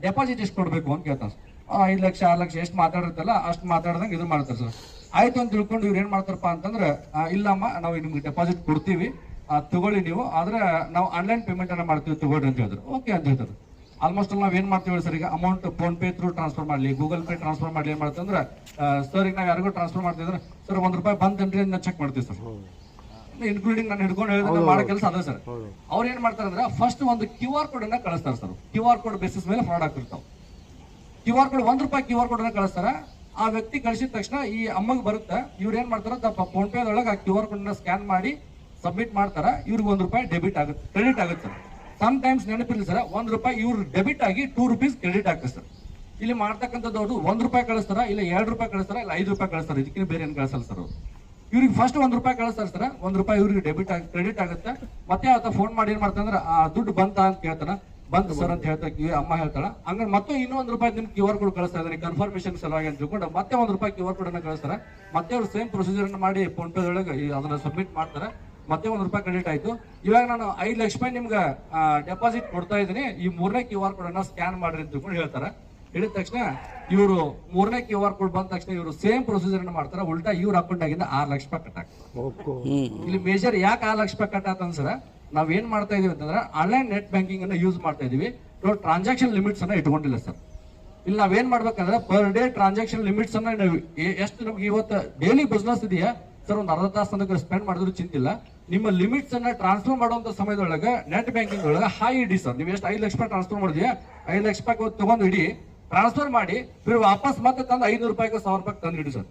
Deposit ಎಷ್ಟು ಕೊಡ್ಬೇಕು ಅಂತ ಕೇಳ್ತಾನೆ. 5 ಲಕ್ಷ 6 ಲಕ್ಷ ಎಷ್ಟು ಮಾತಾಡಿರ್ತಲ್ಲ ಅಷ್ಟು ಮಾತಾಡ್ದಂಗೆ ಇದು ಮಾಡ್ತಾರೆ ಸರ್. ಆಯ್ತು ಅಂತ ತಿಳ್ಕೊಂಡು ಇವ್ರು ಏನ್ ಮಾಡ್ತಾರಪ್ಪ ಅಂತಂದ್ರೆ, ಇಲ್ಲಮ್ಮ ನಾವು ನಿಮ್ಗೆ ಡೆಪಾಸಿಟ್ ಕೊಡ್ತೀವಿ, ತಗೊಳ್ಳಿ ನೀವು, ಆದ್ರೆ ನಾವು ಆನ್ಲೈನ್ ಪೇಮೆಂಟ್ ಅನ್ನ ಮಾಡ್ತೀವಿ ತಗೊಳ್ರಿ ಅಂತ ಹೇಳಿದ್ರು. ಓಕೆ ಅಂತ ಹೇಳ್ತಾರೆ. ಆಲ್ಮೋಸ್ಟ್ ನಾವ್ ಏನ್ ಮಾಡ್ತೀವಿ ಸರ್, ಈಗ amount phone pay through transfer ಮಾಡ್ಲಿ, ಗೂಗಲ್ ಪೇ ಟ್ರಾನ್ಸ್ಫರ್ ಮಾಡ್ಲಿ, ಏನ್ ಮಾಡ್ತೀವಿ ಅಂದ್ರೆ ಸರ್ ಈಗ ನಾವು ಯಾರಿಗೂ ಟ್ರಾನ್ಸ್ಫರ್ ಮಾಡ್ತಿದ್ರೆ ಸರ್ ₹1 ಬಂತೇನ್ರಿ ಅಂತ ಚೆಕ್ ಮಾಡ್ತೀವಿ ಸರ್, ಇನ್ಕ್ಲೂಡಿಂಗ್ ನಾನು ಹಿಡ್ಕೊಂಡು ಹೇಳಿದ್ರೆ ಮಾಡೋ ಕೆಲಸ ಅದ ಸರ್. ಅವ್ರು ಏನ್ ಮಾಡ್ತಾರೆ ಅಂದ್ರೆ ಫಸ್ಟ್ ಒಂದು QR ಕೋಡ್ ಅನ್ನ ಕಳಿಸ್ತಾರೆ ಸರ್. QR ಕೋಡ್ ಬೇಸಿಸ್ ಮೇಲೆ ಫ್ರಾಡ್ ಆಗ್ತಿರ್ತಾವ. QR ಕೋಡ್ ₹1 QR ಕೋಡ್ ಅನ್ನ ಕಳಿಸ್ತಾರ. ಆ ವ್ಯಕ್ತಿ ಕಳಿಸಿದ ತಕ್ಷಣ ಈ ಅಮ್ಮಗೆ ಬರುತ್ತೆ. ಇವ್ರು ಏನ್ ಮಾಡ್ತಾರ, ಫೋನ್ ಪೇ ಒಳಗೆ ಆ QR ಕೋಡ್ ನ ಸ್ಕ್ಯಾನ್ ಮಾಡಿ ಸಬ್ಮಿಟ್ ಮಾಡ್ತಾರ. ಇವ್ರಿಗೆ ₹1 ಡೆಬಿಟ್ ಆಗುತ್ತೆ, ಕ್ರೆಡಿಟ್ ಆಗುತ್ತೆ ಸರ್. ಸಮ್ ಟೈಮ್ಸ್ ನೆನಪಿಲ್ಲ ಸರ್, ₹1 ಇವ್ರು ಡೆಬಿಟ್ ಆಗಿ ₹2 ಕ್ರೆಡಿಟ್ ಆಗ್ತದೆ ಸರ್. ಇಲ್ಲಿ ಮಾಡ್ತಕ್ಕಂಥದ್ದು ₹1 ಕಳಿಸ್ತಾರ, ಇಲ್ಲ ₹2 ಕಳಿಸ್ತಾರ, ಇಲ್ಲ ₹5 ಕಳಿಸ್ತಾರ. ಇದಕ್ಕೆ ಬೇರೆ ಏನ್ ಕಳಿಸಲ್ಲ ಸರ್. ಇವ್ರಿಗೆ ಫಸ್ಟ್ ₹1 ಕಳಿಸ್ತಾರೆ ಸರ್. ₹1 ಇವ್ರಿಗೆ ಡೆಬಿಟ್ ಆಗಿ ಕ್ರೆಡಿಟ್ ಆಗುತ್ತೆ. ಮತ್ತೆ ಆತ ಫೋನ್ ಮಾಡಿ ಏನ್ ಮಾಡ್ತಾನೆ ಅಂದ್ರೆ, ದುಡ್ಡು ಬಂತ ಅಂತ ಕೇಳ್ತಾನ. ಬಂತು ಸರ್ ಅಂತ ಹೇಳ್ತಾ ಅಮ್ಮ ಹೇಳ್ತಾಳ. ಹಂಗ ಮತ್ತೆ ಇನ್ನೂ ₹1 ನಿಮ್ಗೆ QR ಕೋಡ್ ಕಳಿಸ್ತಾ ಇದ್ದಾರೆ ಕನ್ಫರ್ಮೇಶನ್ ಸಲುವಾಗಿ ಅಂತ ತಿಳ್ಕೊಂಡು ಮತ್ತೆ ₹1 QR ಕೋಡ್ ಅನ್ನ ಕಳಿಸ್ತಾರೆ. ಮತ್ತೆ ಅವ್ರು ಸೇಮ್ ಪ್ರೊಸೀಜರ್ ಅನ್ನ ಮಾಡಿ ಫೋನ್ ಪೇ ಒಳಗೆ ಅದನ್ನ ಸಬ್ಮಿಟ್ ಮಾಡ್ತಾರೆ. ಮತ್ತೆ ₹1 ಕ್ರೆಡಿಟ್ ಆಯ್ತು. ಇವಾಗ ನಾನು 5 ಲಕ್ಷ ರೂಪಾಯಿ ನಿಮ್ಗೆ ಡೆಪಾಸಿಟ್ ಕೊಡ್ತಾ ಇದ್ದೀನಿ, ಈ 3ನೇ QR ಕೋಡ್ ಅನ್ನ ಸ್ಕ್ಯಾನ್ ಮಾಡ್ರಿ ಅಂತ ತಿಳ್ಕೊಂಡು ಹೇಳ್ತಾರೆ. ಹೇಳಿದ ತಕ್ಷಣ ಇವರು 3ನೇ QR ಕೋಡ್ ಬಂದ ತಕ್ಷಣ ಇವರು ಸೇಮ್ ಪ್ರೊಸೀಜರ್ ಅನ್ನ ಮಾಡ್ತಾರೆ. ಉಲ್ಟಾ ಇವ್ರ ಅಕೌಂಟ್ ಆಗಿಂದ ₹6 ಲಕ್ಷ ಕಟ್ ಆಗ್ತದೆ. ಇಲ್ಲಿ ಮೇಜರ್ ಯಾಕೆ ₹6 ಲಕ್ಷ ಕಟ್ ಆತ ಅನ್ಸರ, ನಾವ್ ಏನ್ ಮಾಡ್ತಾ ಇದೀವಿ ಅಂತಂದ್ರೆ ಆನ್ಲೈನ್ ನೆಟ್ ಬ್ಯಾಂಕಿಂಗ್ ಅನ್ನ ಯೂಸ್ ಮಾಡ್ತಾ ಇದೀವಿ. ಟ್ರಾನ್ಸಾಕ್ಷನ್ ಲಿಮಿಟ್ಸ್ ಅನ್ನ ಇಟ್ಕೊಂಡಿಲ್ಲ ಸರ್. ಇಲ್ಲಿ ನಾವೇನ್ ಮಾಡ್ಬೇಕಂದ್ರೆ ಪರ್ ಡೇ ಟ್ರಾನ್ಸಾಕ್ಷನ್ ಲಿಮಿಟ್ಸ್ ಅನ್ನ ಎಷ್ಟು ನಮ್ಗೆ ಇವತ್ತು ಡೈಲಿ ಬಿಸ್ನೆಸ್ ಇದೆಯಾ ಸರ್, ಒಂದು ಅರ್ಧ ತಾಸು ತನಕ ಸ್ಪೆಂಡ್ ಮಾಡಿದ್ರು ಚಿಂತಿಲ್ಲ. ನಿಮ್ಮ ಲಿಮಿಟ್ಸ್ ಅನ್ನ ಟ್ರಾನ್ಸ್ಫರ್ ಮಾಡುವಂತ ಸಮಯದೊಳಗೆ ನೆಟ್ ಬ್ಯಾಂಕಿಂಗ್ ಒಳಗೆ ಹೈ ಇಡಿ ಸರ್. ನೀವು ಎಷ್ಟು 5 ಲಕ್ಷ ರೂಪಾಯಿ ಟ್ರಾನ್ಸ್ಫರ್ ಮಾಡಿದ್ಯಾ, 5 ಲಕ್ಷ ರೂಪಾಯಿ ತಗೊಂಡು ಇಡಿ, ಟ್ರಾನ್ಸ್ಫರ್ ಮಾಡಿ ವಾಪಸ್ ಮತ್ತೆ ತಂದು ₹500 ₹1000 ತಂದು ಇಡಿ ಸರ್.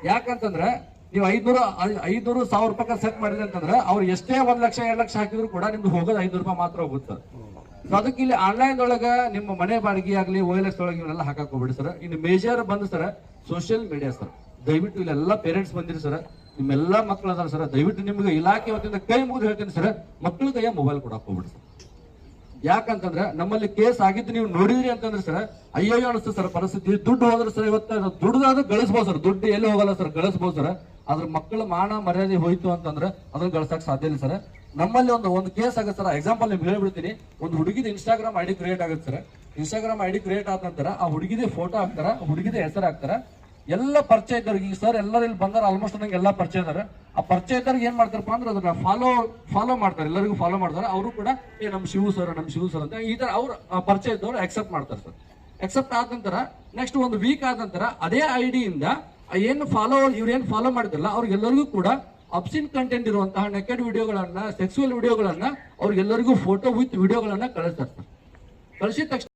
ಯಾಕಂತಂದ್ರೆ ನೀವು 500 ₹1000 ಸೆಟ್ ಮಾಡಿದ್ರೆ ಅಂತಂದ್ರೆ ಅವ್ರು ಎಷ್ಟೇ 1 ಲಕ್ಷ 2 ಲಕ್ಷ ಹಾಕಿದ್ರು ಕೂಡ ನಿಮ್ದು ಹೋಗೋದು ₹500 ಮಾತ್ರ ಹೋಗುತ್ತೆ. ಸೊ ಅದಕ್ಕೆ ಇಲ್ಲಿ ಆನ್ಲೈನ್ ಒಳಗ ನಿಮ್ಮ ಮನೆ ಬಾಡಿಗೆ ಆಗಲಿ OLX ಒಳಗೆ ಇವನ್ನೆಲ್ಲ ಹಾಕಕ್ ಹೋಗ್ಬಿಡಿ ಸರ್. ಇನ್ನು ಮೇಜರ್ ಬಂದು ಸರ್ ಸೋಷಿಯಲ್ ಮೀಡಿಯಾ ಸರ್. ದಯವಿಟ್ಟು ಇಲ್ಲೆಲ್ಲ ಪೇರೆಂಟ್ಸ್ ಬಂದಿರಿ ಸರ್, ನಿಮ್ಮೆಲ್ಲಾ ಮಕ್ಕಳು ಅದಾರ ಸರ್, ದಯವಿಟ್ಟು ನಿಮ್ಗೆ ಇಲಾಖೆ ವತಿಯಿಂದ ಕೈ ಮುಗಿದು ಹೇಳ್ತೀನಿ ಸರ್, ಮಕ್ಕಳ ಕೈಯ ಮೊಬೈಲ್ ಕೊಡಕ್ ಹೋಗ್ಬಿಡಿ ಸರ್. ಯಾಕಂತಂದ್ರೆ ನಮ್ಮಲ್ಲಿ ಕೇಸ್ ಆಗಿದ್ದು ನೀವು ನೋಡಿದ್ರಿ ಅಂತಂದ್ರೆ ಸರ್ ಅಯ್ಯೋ ಅನಿಸ್ತದೆ ಸರ್ ಪರಿಸ್ಥಿತಿ. ದುಡ್ಡು ಹೋದ್ರೆ ಸರ್ ಇವತ್ತು ದುಡ್ಡು ಗಳಿಸ್ಬೋದು ಸರ್, ದುಡ್ಡು ಎಲ್ಲಿ ಹೋಗಲ್ಲ ಸರ್, ಗಳಿಸ್ಬೋದು ಸರ್. ಅದ್ರ ಮಕ್ಕಳ ಮಾನ ಮರ್ಯಾದೆ ಹೋಯ್ತು ಅಂತಂದ್ರೆ ಅದನ್ನ ಗಳಿಸಕ್ ಸಾಧ್ಯ ಇಲ್ಲ ಸರ್. ನಮ್ಮಲ್ಲಿ ಒಂದು ಕೇಸ್ ಆಗುತ್ತೆ ಸರ್. ಎಕ್ಸಾಂಪಲ್ ನಿಮ್ಗೆ ಹೇಳ್ಬಿಡ್ತೀನಿ. ಒಂದು ಹುಡುಗಿದ ಇನ್ಸ್ಟಾಗ್ರಾಮ್ ಐಡಿ ಕ್ರಿಯೇಟ್ ಆಗುತ್ತೆ ಸರ್. ಇನ್ಸ್ಟಾಗ್ರಾಮ್ ಐಡಿ ಕ್ರಿಯೇಟ್ ಆದ ನಂತರ ಆ ಹುಡುಗಿದೇ ಫೋಟೋ ಹಾಕ್ತಾರ, ಹುಡುಗಿದ ಹೆಸರು ಹಾಕ್ತಾರ, ಎಲ್ಲ ಪರಿಚಯ ಇದ್ದವ್ರಿಗೆ. ಈಗ ಸರ್ ಎಲ್ಲರೂ ಇಲ್ಲಿ ಬಂದಾರ, ಆಲ್ಮೋಸ್ಟ್ ನಂಗೆ ಎಲ್ಲ ಪರಿಚಯ ಇದಾರೆ. ಆ ಪರಿಚಯ ಇದ್ದವ್ರಿಗೆ ಏನ್ ಮಾಡ್ತಾರಪ್ಪ ಅಂದ್ರೆ ಅದನ್ನ ಫಾಲೋ ಮಾಡ್ತಾರೆ, ಎಲ್ಲರಿಗೂ ಫಾಲೋ ಮಾಡ್ತಾರೆ. ಅವರು ಕೂಡ ನಮ್ ಶಿವ ಸರ್ ಅಂತ ಈ ತರ ಅವ್ರ ಪರಿಚಯ ಇದ್ದವ್ರು ಅಕ್ಸೆಪ್ಟ್ ಮಾಡ್ತಾರೆ ಸರ್. ಅಕ್ಸೆಪ್ಟ್ ಆದ ನಂತರ ನೆಕ್ಸ್ಟ್ ಒಂದು ವೀಕ್ ಆದ ನಂತರ ಅದೇ ಐಡಿಯಿಂದ ಏನು ಇವ್ರೇನ್ ಫಾಲೋ ಮಾಡಿದ್ರಲ್ಲ ಅವ್ರಿಗೆಲ್ಲರಿಗೂ ಕೂಡ ಅಬ್ಸಿನ್ ಕಂಟೆಂಟ್ ಇರುವಂತಹ ನೆಕೆಡ್ ವಿಡಿಯೋಗಳನ್ನ, ಸೆಕ್ಸುವಲ್ ವಿಡಿಯೋಗಳನ್ನ ಅವ್ರಿಗೆಲ್ಲರಿಗೂ ಫೋಟೋ ವಿತ್ ವಿಡಿಯೋಗಳನ್ನ ಕಳಿಸ್ತಾರೆ ಸರ್. ಕಳಿಸಿದ ತಕ್ಷಣ